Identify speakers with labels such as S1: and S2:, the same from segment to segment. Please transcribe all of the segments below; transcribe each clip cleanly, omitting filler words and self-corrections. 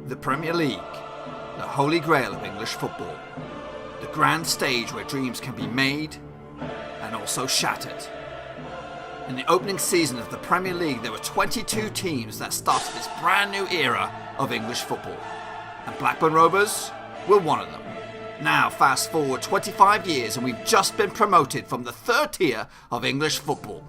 S1: The Premier League, the holy grail of English football. The grand stage where dreams can be made and also shattered. In the opening season of the Premier League, there were 22 teams that started this brand new era of English football. And Blackburn Rovers were one of them. Now, fast forward 25 years and we've just been promoted from the third tier of English football.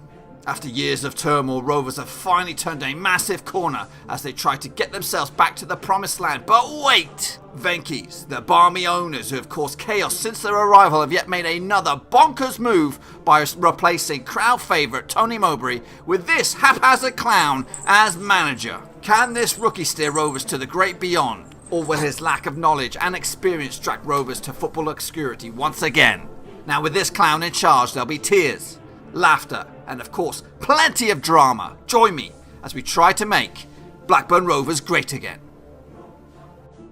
S1: After years of turmoil, Rovers have finally turned a massive corner as they try to get themselves back to the promised land. But wait! Venky's, the balmy owners who have caused chaos since their arrival, have yet made another bonkers move by replacing crowd favourite Tony Mowbray with this haphazard clown as manager. Can this rookie steer Rovers to the great beyond? Or will his lack of knowledge and experience drag Rovers to football obscurity once again? Now with this clown in charge, there'll be tears, laughter, and of course, plenty of drama. Join me as we try to make Blackburn Rovers great again.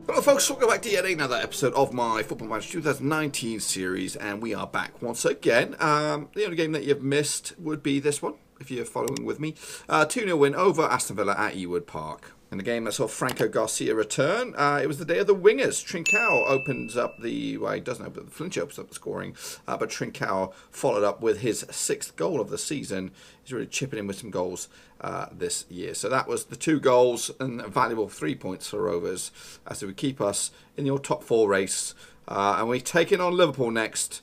S2: Hello folks, welcome back to yet another episode of my Football Manager 2019 series, and we are back once again. The only game that you've missed would be this one, if you're following with me. 2-0 win over Aston Villa at Ewood Park. In the game that saw Franco Garcia return, it was the day of the wingers. Trincao opens up the, well, he doesn't open, Flinch opens up the scoring, but Trincao followed up with his 6th goal of the season. He's really chipping in with some goals this year. So that was the 2 goals and a valuable 3 points for Rovers as they would keep us in your top 4 race. And we're taking on Liverpool next,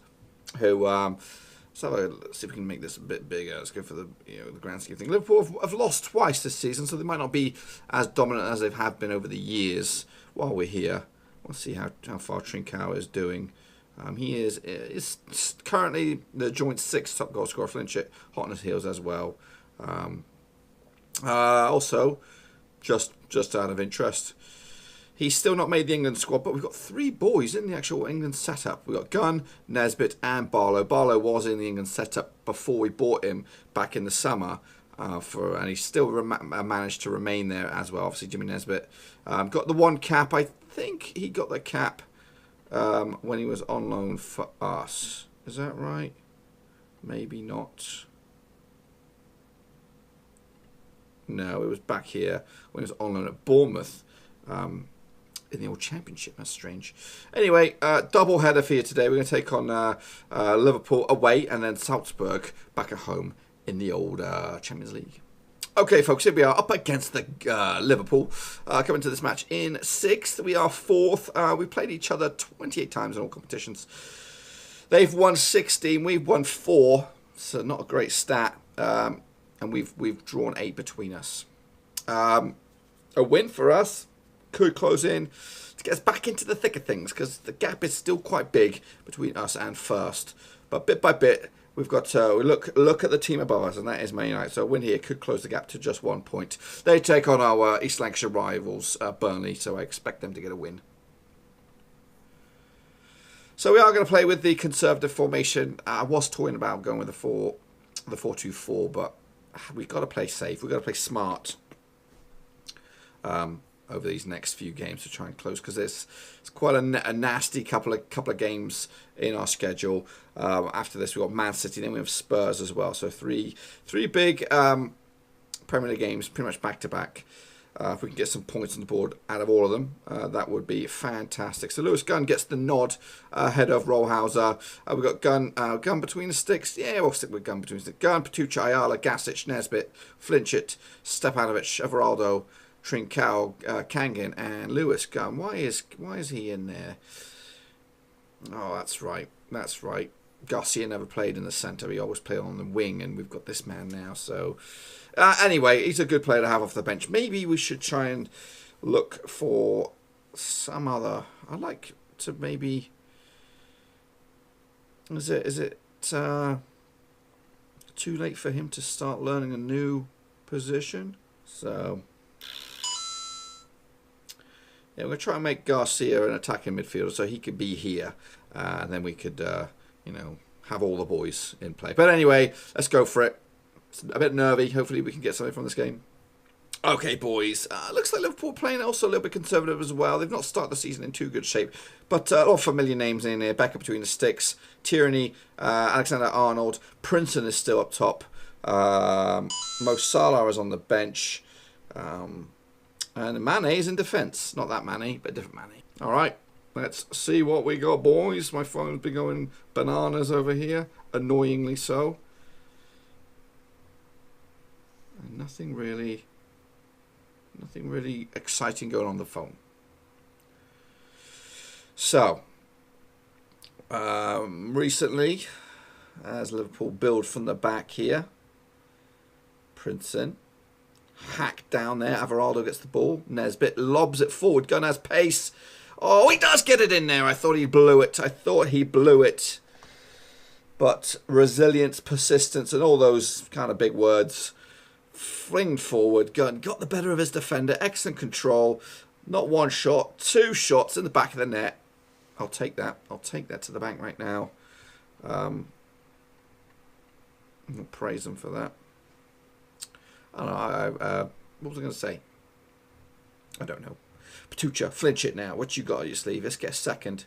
S2: who... let's see if we can make this a bit bigger. Let's go for the the grand scheme thing. Liverpool have lost twice this season, so they might not be as dominant as they have been over the years. While we're here, we'll see how far Trincao is doing. He is currently the joint 6th top goal scorer. Flinchit hot on his heels as well. Also, just out of interest, he's still not made the England squad, but we've got 3 boys in the actual England setup. We've got Gunn, Nesbitt and Barlow. Barlow was in the England setup before we bought him back in the summer, and he still managed to remain there as well. Obviously, Jimmy Nesbitt got the 1 cap. I think he got the cap when he was on loan for us. Is that right? Maybe not. No, it was back here when he was on loan at Bournemouth. In the old championship. That's strange. Anyway, double header for you today. We're going to take on Liverpool away and then Salzburg back at home in the old Champions League. Okay, folks, here we are up against the Liverpool. Coming to this match in 6th. We are 4th. We played each other 28 times in all competitions. They've won 16. We've won 4. So not a great stat. And we've drawn 8 between us. A win for us could close in to get us back into the thick of things, because the gap is still quite big between us and first. But bit by bit, we've got to look at the team above us, and that is Man United. So a win here could close the gap to just 1 point. They take on our East Lancashire rivals, Burnley, so I expect them to get a win. So we are going to play with the conservative formation. I was toying about going with the 4-2-4, but we've got to play safe. We've got to play smart. Over these next few games to try and close, because it's quite a nasty couple of games in our schedule. After this, we've got Man City, then we have Spurs as well. So three big Premier League games, pretty much back to back. If we can get some points on the board out of all of them, that would be fantastic. So Lewis Gunn gets the nod ahead of Rollhauser. We've got Gunn between the sticks. Yeah, we'll stick with Gunn between the sticks. Gunn, Petrucci, Ayala, Gasic, Nesbitt, Flinchit, Stepanovic, Everaldo, Trincao, Kangin, and Lewis Gunn. Why is he in there? Oh, that's right. Garcia never played in the centre. He always played on the wing, and we've got this man now. So, anyway, he's a good player to have off the bench. Maybe we should try and look for some other. I'd like to maybe. Is it too late for him to start learning a new position? So. Yeah, we're going to try and make Garcia an attacking midfielder so he could be here. And then we could, have all the boys in play. But anyway, let's go for it. It's a bit nervy. Hopefully we can get something from this game. Okay, boys. Looks like Liverpool playing also a little bit conservative as well. They've not started the season in too good shape. But a lot of familiar names in here. Back up between the sticks. Tierney, Alexander-Arnold. Princeton is still up top. Mo Salah is on the bench. And Mane's in defence. Not that Mane, but different Mane. All right, let's see what we got, boys. My phone's been going bananas over here. Annoyingly so. And nothing really exciting going on the phone. So, recently, as Liverpool build from the back here, Princeton, hack down there, Everaldo gets the ball, Nesbitt lobs it forward, Gunn has pace, oh, he does get it in there, I thought he blew it, but resilience, persistence, and all those kind of big words, flinged forward, Gunn got the better of his defender, excellent control, not one shot, 2 shots in the back of the net. I'll take that to the bank right now. I'll praise him for that. I don't know, what was I going to say? I don't know. Patucha, flinch it now. What you got on your sleeve? Let's get a second.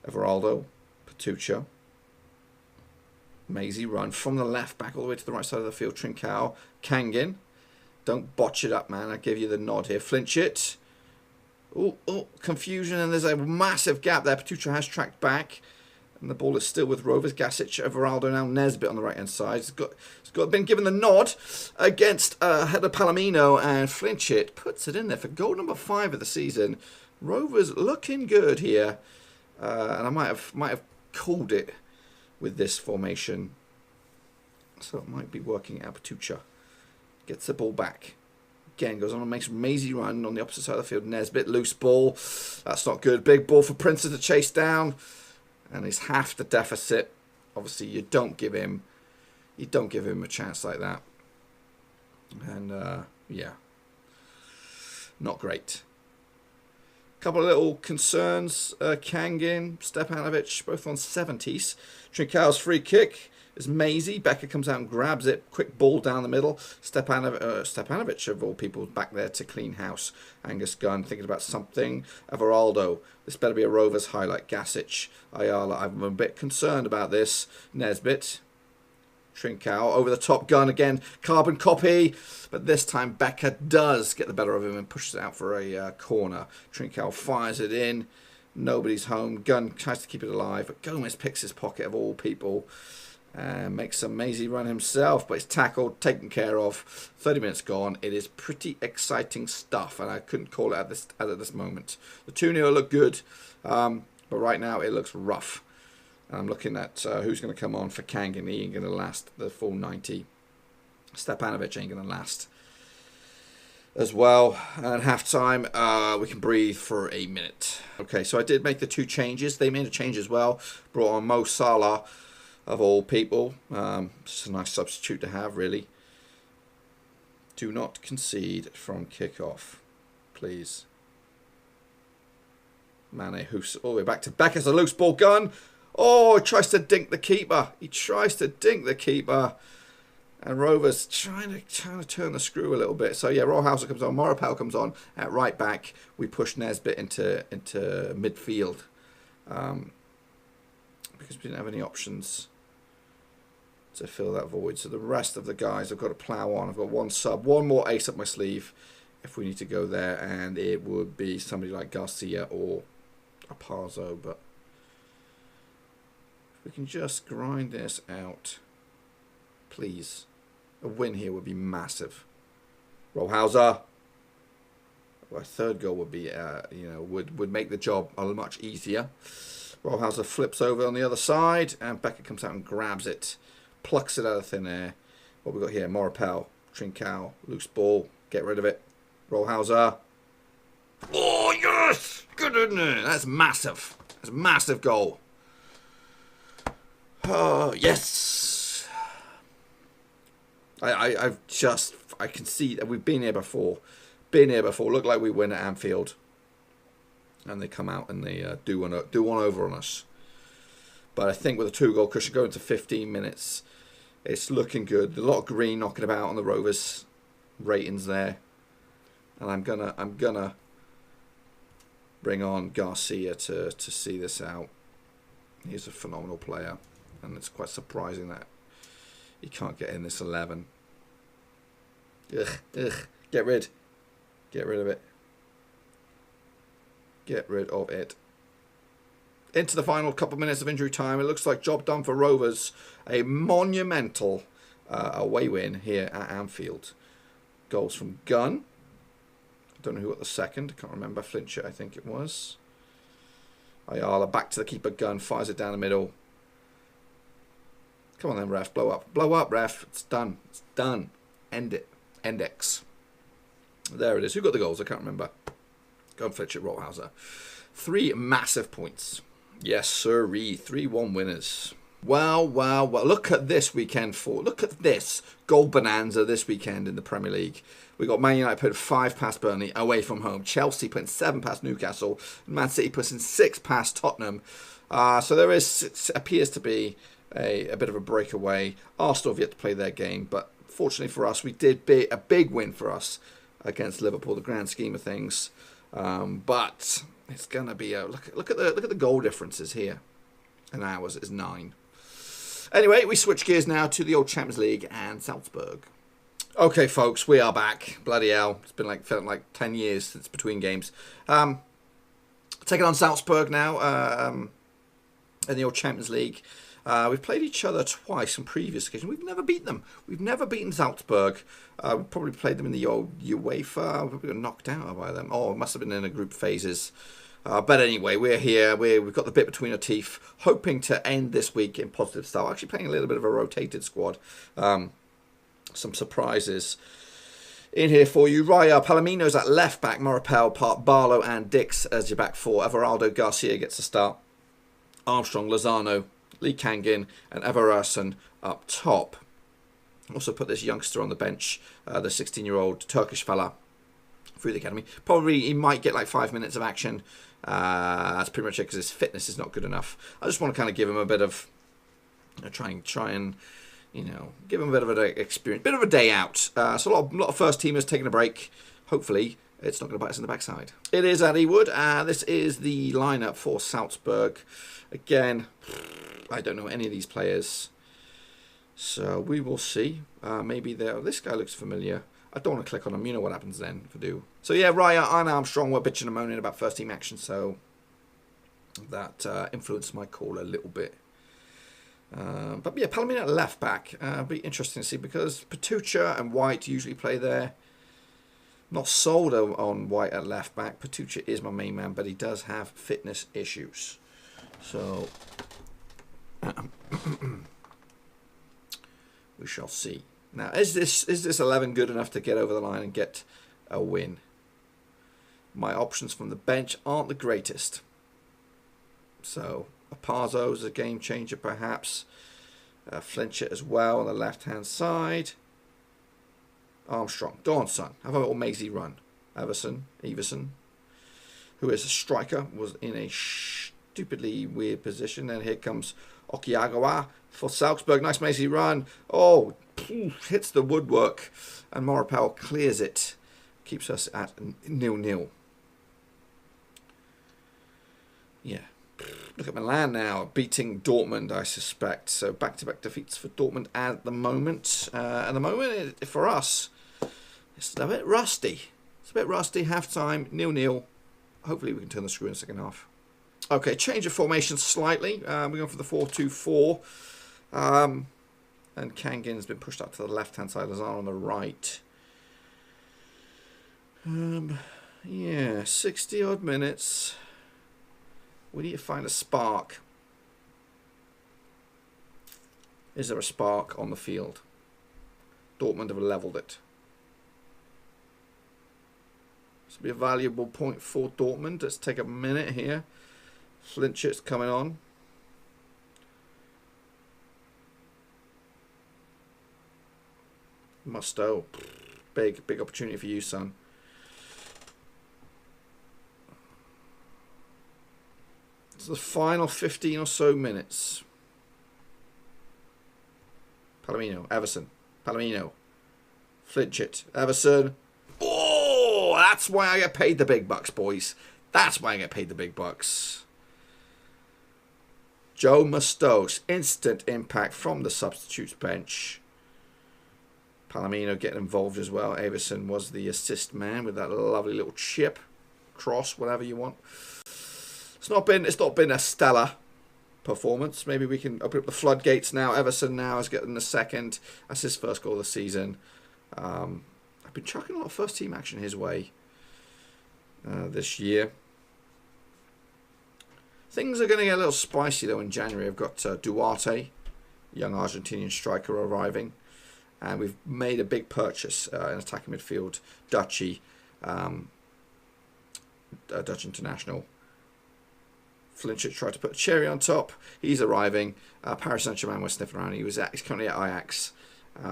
S2: Everaldo, Patucha. Maisie run from the left back all the way to the right side of the field. Trincao, Kangin. Don't botch it up, man. I give you the nod here. Flinch it. Oh, confusion, and there's a massive gap there. Patucha has tracked back. And the ball is still with Rovers. Gasic, Everaldo, now Nesbitt on the right-hand side. It's been given the nod against Heather Palomino, and Flinchit puts it in there for goal number 5 of the season. Rovers looking good here. And I might have called it with this formation. So it might be working out. Patucha gets the ball back. Again, goes on and makes a mazy run on the opposite side of the field. Nesbitt, loose ball. That's not good. Big ball for Princeton to chase down. And he's half the deficit. Obviously, you don't give him a chance like that. And yeah, not great. Couple of little concerns. Kangin, Stepanovic, both on 70s. Trincao's free kick is Maisie. Becker comes out and grabs it. Quick ball down the middle. Stepanovic, of all people, back there to clean house. Angus Gunn thinking about something. Everaldo. This better be a Rovers highlight. Gasic. Ayala. I'm a bit concerned about this. Nesbitt. Trincao. Over the top. Gun again. Carbon copy. But this time Becker does get the better of him and pushes it out for a corner. Trincao fires it in. Nobody's home. Gunn tries to keep it alive. But Gomez picks his pocket of all people. And makes a mazy run himself, but it's tackled, taken care of. 30 minutes gone. It is pretty exciting stuff, and I couldn't call it at this moment. The 2-0 look good, but right now it looks rough. And I'm looking at who's going to come on for Kangin. He ain't going to last the full 90. Stepanovic ain't going to last as well. And at half-time, we can breathe for a minute. Okay, so I did make the 2 changes. They made a change as well. Brought on Mo Salah. Of all people, it's a nice substitute to have, really. Do not concede from kick-off, please. Mane, who's all the way back to Becker's a loose ball. Gun. Oh, he tries to dink the keeper. And Rovers trying to turn the screw a little bit. So yeah, Rollhauser comes on. Morapel comes on at right back. We push Nesbitt into midfield because we didn't have any options to fill that void. So the rest of the guys I've got to plough on. I've got one sub, one more ace up my sleeve if we need to go there, and it would be somebody like Garcia or Aparzo. But if we can just grind this out, please. A win here would be massive. Rollhauser. Well, a third goal would be, would make the job a much easier. Rollhauser flips over on the other side, and Becker comes out and grabs it. Plucks it out of thin air. What we got here? Morapel, Trincao, loose ball. Get rid of it. Rollhauser. Oh, yes! Good, isn't it? That's massive. That's a massive goal. Oh, yes. I can see that we've been here before. Look like we win at Anfield. And they come out and they do one over on us. But I think with a 2-goal cushion going to 15 minutes, it's looking good. A lot of green knocking about on the Rovers ratings there. And I'm gonna bring on Garcia to see this out. He's a phenomenal player, and it's quite surprising that he can't get in this 11. Ugh, get rid. Get rid of it. Get rid of it. Into the final couple of minutes of injury time. It looks like job done for Rovers. A monumental away win here at Anfield. Goals from Gunn. I don't know who got the second. I can't remember. Flincher, I think it was. Ayala back to the keeper. Gunn fires it down the middle. Come on then, ref. Blow up. Blow up, ref. It's done. It's done. End it. Index. There it is. Who got the goals? I can't remember. Gunn, Fletcher, Rothhauser. 3 massive points. Yes, sirree. 3-1 winners. Wow, wow, wow. Look at this weekend for. Look at this goal bonanza this weekend in the Premier League. We got Man United putting 5 past Burnley away from home. Chelsea putting 7 past Newcastle. Man City putting 6 past Tottenham. So there appears to be a bit of a breakaway. Arsenal have yet to play their game, but fortunately for us, we did a big win for us against Liverpool. The grand scheme of things, but it's gonna be a look at the goal differences here, and ours is 9. Anyway, we switch gears now to the old Champions League and Salzburg. Okay, folks, we are back. Bloody hell, it's been felt like 10 years since between games. Taking on Salzburg now in the old Champions League. We've played each other twice on previous occasions. We've never beaten them. We've never beaten Salzburg. We probably played them in the old UEFA. We probably got knocked out by them. Oh, it must have been in the group phases. But anyway, we're here. We've got the bit between our teeth, hoping to end this week in positive style. Actually playing a little bit of a rotated squad. Some surprises in here for you. Raya, Palomino's at left back. Morapel, Barlow and Dix as your back four. Everaldo Garcia gets a start. Armstrong, Lozano, Lee Kangin and Everarsen up top. Also put this youngster on the bench, the 16-year-old Turkish fella through the academy. Probably he might get 5 minutes of action. That's pretty much it because his fitness is not good enough. I just want to kind of give him a bit of, try and give him a bit of an experience, bit of a day out. So a lot of first teamers taking a break. Hopefully it's not going to bite us in the backside. It is at Ewood. This is the lineup for Salzburg. Again, I don't know any of these players, so we will see. Maybe this guy looks familiar. I don't want to click on him. You know what happens then if I do. So yeah, Raya and Armstrong were bitching and moaning about first team action, so that influenced my call a little bit. But yeah, Palomino at left back. Be interesting to see because Patucha and White usually play there. Not sold on White at left back. Patucha is my main man, but he does have fitness issues. So we shall see. Now, is this 11 good enough to get over the line and get a win? My options from the bench aren't the greatest. So Apazzo is a game changer, perhaps. Flincher as well on the left-hand side. Armstrong. Go on, son. Have a little mazy run. Everson, who is a striker, was in a stupidly weird position. And here comes Okiagawa for Salzburg. Nice mazy run. Oh, hits the woodwork. And Morapel clears it. Keeps us at 0-0. Yeah. Look at Milan now, beating Dortmund, I suspect. So back-to-back defeats for Dortmund at the moment. At the moment, for us, it's a bit rusty. It's a bit rusty. Half-time, 0-0. Hopefully we can turn the screw in the second half. Okay, change of formation slightly. We're going for the 4-2-4. And Kangin's been pushed up to the left-hand side. Lazar on the right. Yeah, 60-odd minutes. We need to find a spark. Is there a spark on the field? Dortmund have levelled it. This will be a valuable point for Dortmund. Let's take a minute here. Flincher's coming on. Musto. Big opportunity for you, son. It's the final 15 or so minutes. Palomino, Everson, Palomino, Flinchit, Everson. Oh, that's why I get paid the big bucks, boys. That's why I get paid the big bucks. Joe Mustos, instant impact from the substitutes bench. Palomino getting involved as well. Avison was the assist man with that lovely little chip, cross, whatever you want. It's not been a stellar performance. Maybe we can open up the floodgates now. Everson now is getting the second. That's his first goal of the season. I've been chucking a lot of first team action his way this year. Things are going to get a little spicy though in January. I've got Duarte, young Argentinian striker, arriving. And we've made a big purchase in attacking midfield. Dutch international. Flinchett tried to put a cherry on top. He's arriving. Paris Saint-Germain was sniffing around. He's currently at Ajax.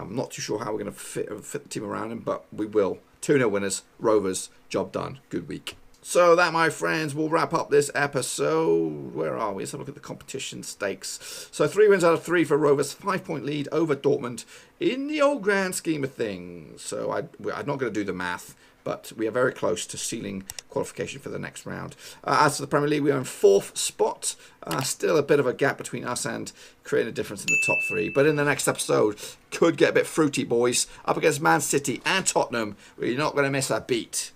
S2: Not too sure how we're going to fit the team around him, but we will. 2-0 winners. Rovers. Job done. Good week. So that, my friends, will wrap up this episode. Where are we? Let's have a look at the competition stakes. So 3 wins out of 3 for Rovers. 5-point lead over Dortmund in the old grand scheme of things. So I'm not going to do the math, but we are very close to sealing qualification for the next round. As for the Premier League, we are in 4th spot. Still a bit of a gap between us and creating a difference in the top 3. But in the next episode, could get a bit fruity, boys. Up against Man City and Tottenham. We're not going to miss a beat.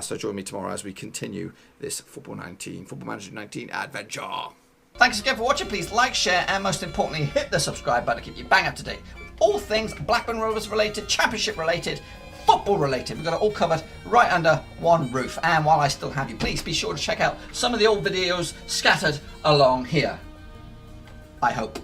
S2: So join me tomorrow as we continue this Football Manager 19 adventure.
S1: Thanks again for watching. Please like, share, and most importantly, hit the subscribe button to keep you bang up to date with all things Blackburn Rovers related, Championship related, football related. We've got it all covered right under one roof. And while I still have you, please be sure to check out some of the old videos scattered along here. I hope.